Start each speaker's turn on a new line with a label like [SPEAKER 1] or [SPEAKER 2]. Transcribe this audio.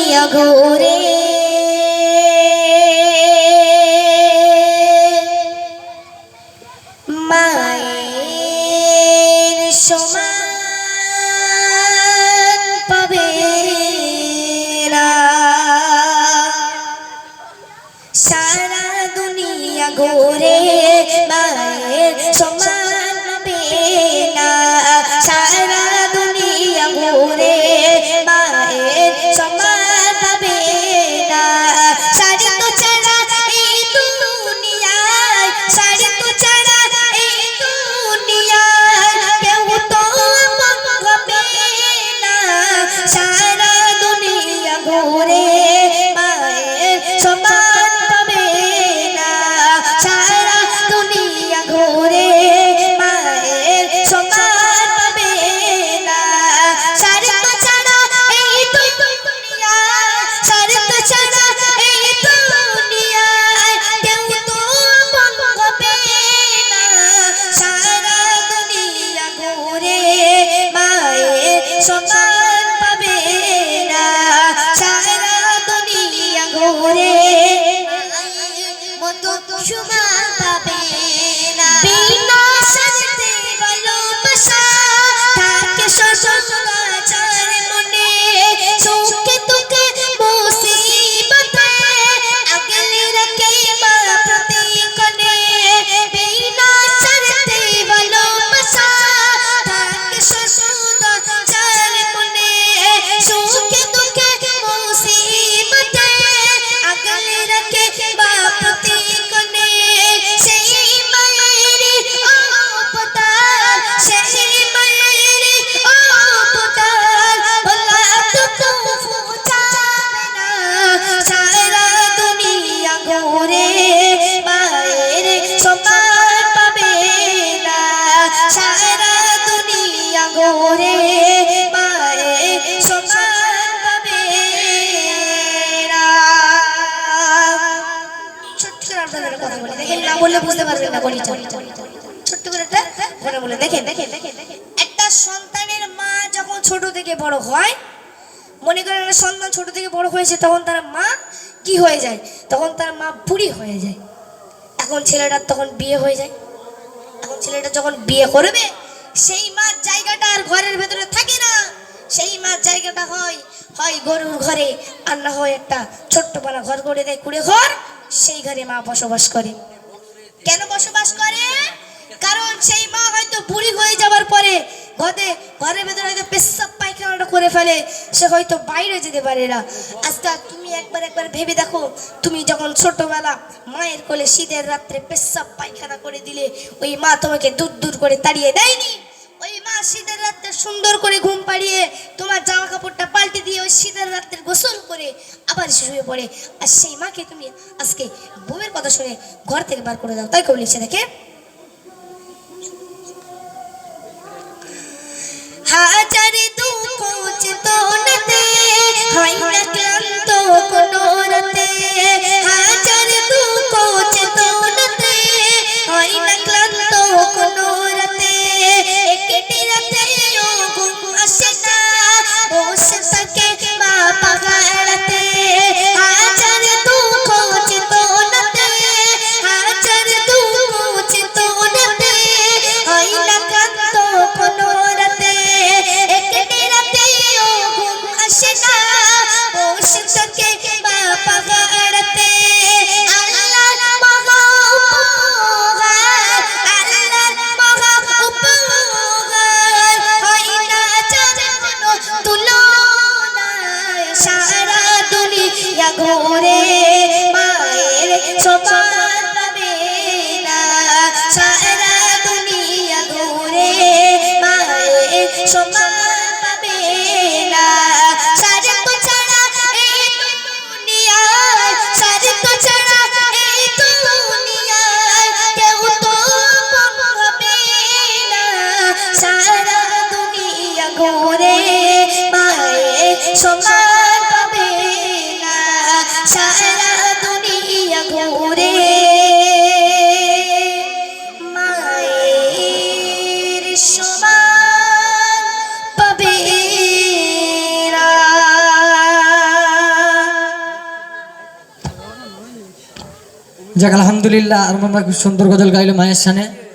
[SPEAKER 1] দুনিয়া ঘুরে মায়ের সমান পাবে না। সারা দুনিয়া ঘুরে মায়ের সমান পাবে না। সারা দুনিয়া ঘুরে মায়ের সমান পাবে না। সারি তো ছাড়া এই দুনিয়ায়, সারি তো ছাড়া এই দুনিয়ায় কেউ তো আপন হবে না। সারা দুনিয়া ঘুরে মায়ের সমান পাবে না। সারা দুনিয়া ঘুরে মায়ের সমান পাবে না। সারি তো ছাড়া এই দুনিয়ায়, সারি তো ছাড়া এই দুনিয়ায় কেউ তো আপন হবে না। সারা দুনিয়া ঘুরে মায়ের সমান পাবে না। সারা দুনিয়া ঘুরে মতো সমান পাবে না। বিনা স্বার্থে ভালোবাসা থাকে সর্বদাচার মনে। সুখে দুঃখে মুসিবতে আগলে রাখে মা প্রতিক্ষণে। বিনা স্বার্থে ভালোবাসা থাকে সর্বদাচার মনে। সুখে দুঃখে মুসিবতে আগলে রাখে মা প্রতিক্ষণে। সেই মায়েরই অবতার, সেই মায়েরই অবতার বলা তো পৌঁছাবে না। সারা দুনিয়া ঘুরে মায়ের সমান পাবে না। সারা দুনিয়া ঘুরে মায়ের সমান পাবে না। ছোট্ট করে আপনাদের কথা বলি, দেখেন না বললে বুঝতে পারবেন না। বলি ছোট্ট করে একটা কথা বলে দেখেন। একটা সন্তানের মা যখন ছোট থেকে বড় হয়, মনে করেন একটা সন্তান ছোট থেকে বড় হয়েছে, তখন তার মা কি হয়ে যায়? তখন তার মা বুড়ি হয়ে যায়। এখন ছেলেটার তখন বিয়ে হয়ে যায়। এখন ছেলেটা যখন বিয়ে করবে, সেই মার জায়গাটা আর ঘরের ভেতরে থাকে না। সেই মার জায়গাটা হয় গরুর ঘরে, আর না হয় একটা ছোট্ট পানা ঘর করে দেয়, কুড়ে ঘর। সেই ঘরে মা বসবাস করে। কেন বসবাস করে? কারণ সেই মা হয়তো বুড়ি হয়ে যাওয়ার পরে ঘরের ভেতরে হয়তো পেশাব পায়খানাটা করে ফেলে, সে হয়তো বাইরে যেতে পারে না। আজকে তুমি একবার ভেবে দেখো, তুমি যখন ছোটবেলা মায়ের কোলে শীতের রাত্রে পেশাব পায়খানা করে দিলে, ওই মা তোমাকে দূর করে তাড়িয়ে দেয়নি? ওই মা শীতের রাত্রে সুন্দর করে ঘুম পাড়িয়ে তোমার জামা কাপড়টা পাল্টে দিয়ে ওই শীতের রাত্রে গোসল করে আবার শুয়ে পড়ে। আর সেই মাকে তুমি আজকে বউয়ের কথা শুনে ঘর থেকে বার করে দাও। তাই কেউ লিখছে, দেখে হাজার দুঃখ চেতনাতে হয় না ক্লান্ত কোনো রাতে। হাজার দুঃখ চেতনাতে হয় না ক্লান্ত কোনো রাতে। একটি রাতে ঘুম আসে না, বসে থাকে মা পাগাড়াতে। হাজার দুঃখ চেতনাতে, হাজার দুঃখ চেতনাতে হয় না ক্লান্ত কোনো রাতে। একটি রাতে ঘুম আসে না, বসে থাকে মা পাগাড়াতে। আল্লাহর মহা উপকার, আল্লাহর মহা উপকার হয় না যার কোনো তুলনা। সারা দুনিয়া ঘুরে মায়ের সমান পাবে না। সারা দুনিয়া ঘুরে মায়ের সমান পাবে না। সারি তো ছাড়া এই দুনিয়ায়, সারি তো ছাড়া এই দুনিয়ায় কেউ তো আপন হবে না। সারা দুনিয়া ঘুরে মায়ের সমান পাবে না। সারা দুনিয়া ঘুরে মায়ের সমান
[SPEAKER 2] যাক আলহামদুলিল্লাহ আর মামা খুব সুন্দর গজল গাইলো মায়ের সানে।